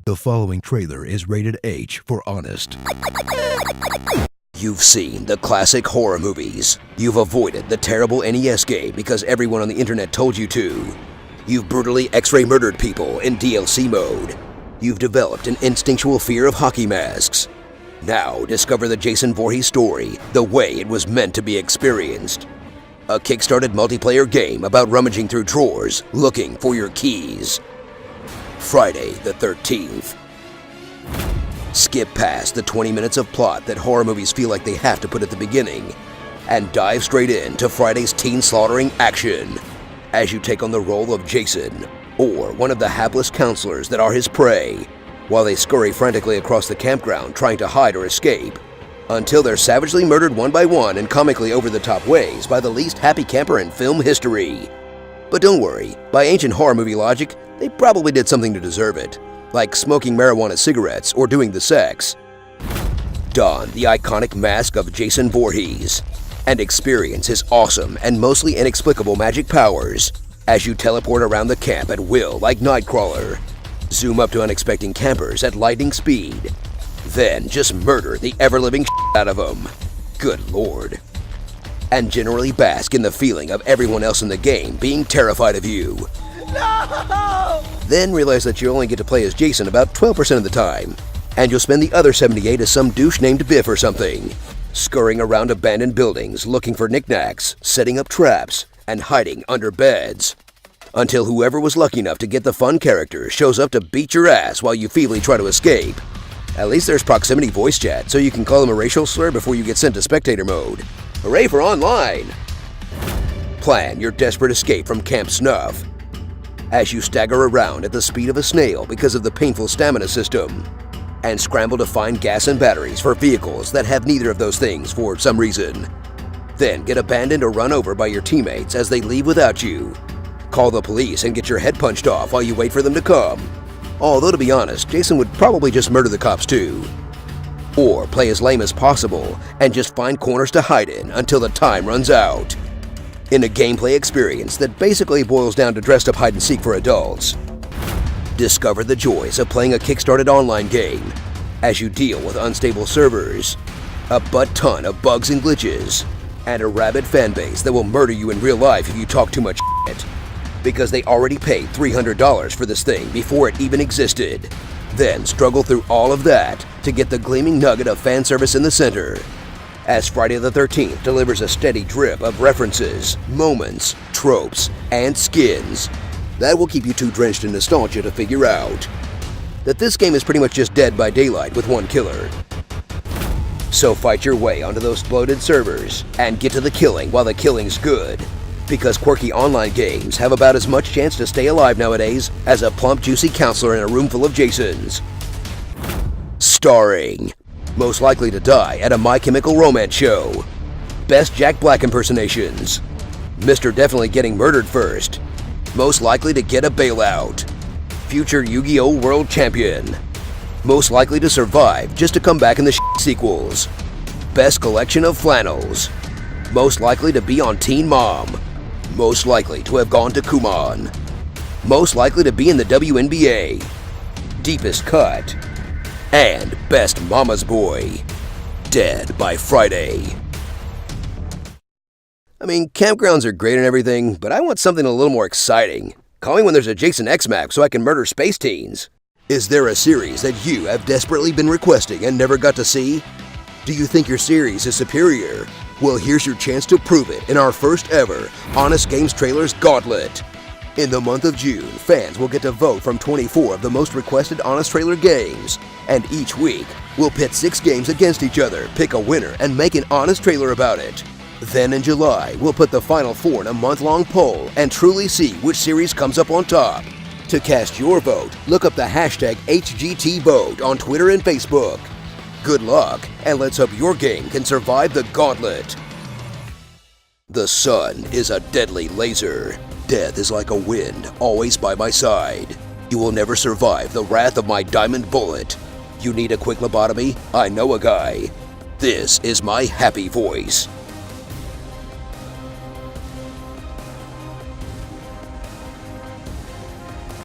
The following trailer is rated H for honest. You've seen the classic horror movies. You've avoided the terrible NES game because everyone on the internet told you to. You've brutally X-ray murdered people in DLC mode. You've developed an instinctual fear of hockey masks. Now discover the Jason Voorhees story the way it was meant to be experienced. A kickstarted multiplayer game about rummaging through drawers looking for your keys. Friday the 13th. Skip past the 20 minutes of plot that horror movies feel like they have to put at the beginning and dive straight into Friday's teen slaughtering action as you take on the role of Jason, or one of the hapless counselors that are his prey, while they scurry frantically across the campground trying to hide or escape, until they're savagely murdered one by one in comically over-the-top ways by the least happy camper in film history. But don't worry, by ancient horror movie logic, they probably did something to deserve it, like smoking marijuana cigarettes or doing the sex. Don the iconic mask of Jason Voorhees and experience his awesome and mostly inexplicable magic powers as you teleport around the camp at will like Nightcrawler, zoom up to unexpected campers at lightning speed, then just murder the ever-living out of them. Good lord. And generally bask in the feeling of everyone else in the game being terrified of you. No! Then realize that you only get to play as Jason about 12% of the time, and you'll spend the other 78 as some douche named Biff or something, scurrying around abandoned buildings looking for knickknacks, setting up traps, and hiding under beds. Until whoever was lucky enough to get the fun character shows up to beat your ass while you feebly try to escape. At least there's proximity voice chat, so you can call them a racial slur before you get sent to spectator mode. Hooray for online! Plan your desperate escape from Camp Snuff as you stagger around at the speed of a snail because of the painful stamina system, and scramble to find gas and batteries for vehicles that have neither of those things for some reason. Then get abandoned or run over by your teammates as they leave without you. Call the police and get your head punched off while you wait for them to come. Although to be honest, Jason would probably just murder the cops too. Or play as lame as possible and just find corners to hide in until the time runs out. In a gameplay experience that basically boils down to dressed up hide-and-seek for adults. Discover the joys of playing a kickstarted online game as you deal with unstable servers, a butt-ton of bugs and glitches, and a rabid fanbase that will murder you in real life if you talk too much shit, because they already paid $300 for this thing before it even existed. Then struggle through all of that to get the gleaming nugget of fan service in the center, as Friday the 13th delivers a steady drip of references, moments, tropes, and skins that will keep you too drenched in nostalgia to figure out that this game is pretty much just Dead by Daylight with one killer. So fight your way onto those bloated servers and get to the killing while the killing's good, because quirky online games have about as much chance to stay alive nowadays as a plump, juicy counselor in a room full of Jasons. Starring, most likely to die at a My Chemical Romance show, best Jack Black impersonations, Mr. Definitely Getting Murdered First, most likely to get a bailout, future Yu-Gi-Oh! World Champion, most likely to survive just to come back in the sequels, best collection of flannels, most likely to be on Teen Mom, most likely to have gone to Kumon, most likely to be in the WNBA, deepest cut, and best mama's boy, Dead by Friday. I mean, campgrounds are great and everything, but I want something a little more exciting. Call me when there's a Jason X map so I can murder space teens. Is there a series that you have desperately been requesting and never got to see? Do you think your series is superior? Well, here's your chance to prove it in our first ever Honest Games Trailers Gauntlet. In the month of June, fans will get to vote from 24 of the most requested Honest Trailer games, and each week, we'll pit 6 games against each other, pick a winner, and make an honest trailer about it. Then in July, we'll put the final 4 in a month-long poll and truly see which series comes up on top. To cast your vote, look up the hashtag HGTVote on Twitter and Facebook. Good luck, and let's hope your game can survive the gauntlet. The sun is a deadly laser. Death is like a wind, always by my side. You will never survive the wrath of my diamond bullet. You need a quick lobotomy? I know a guy. This is my happy voice.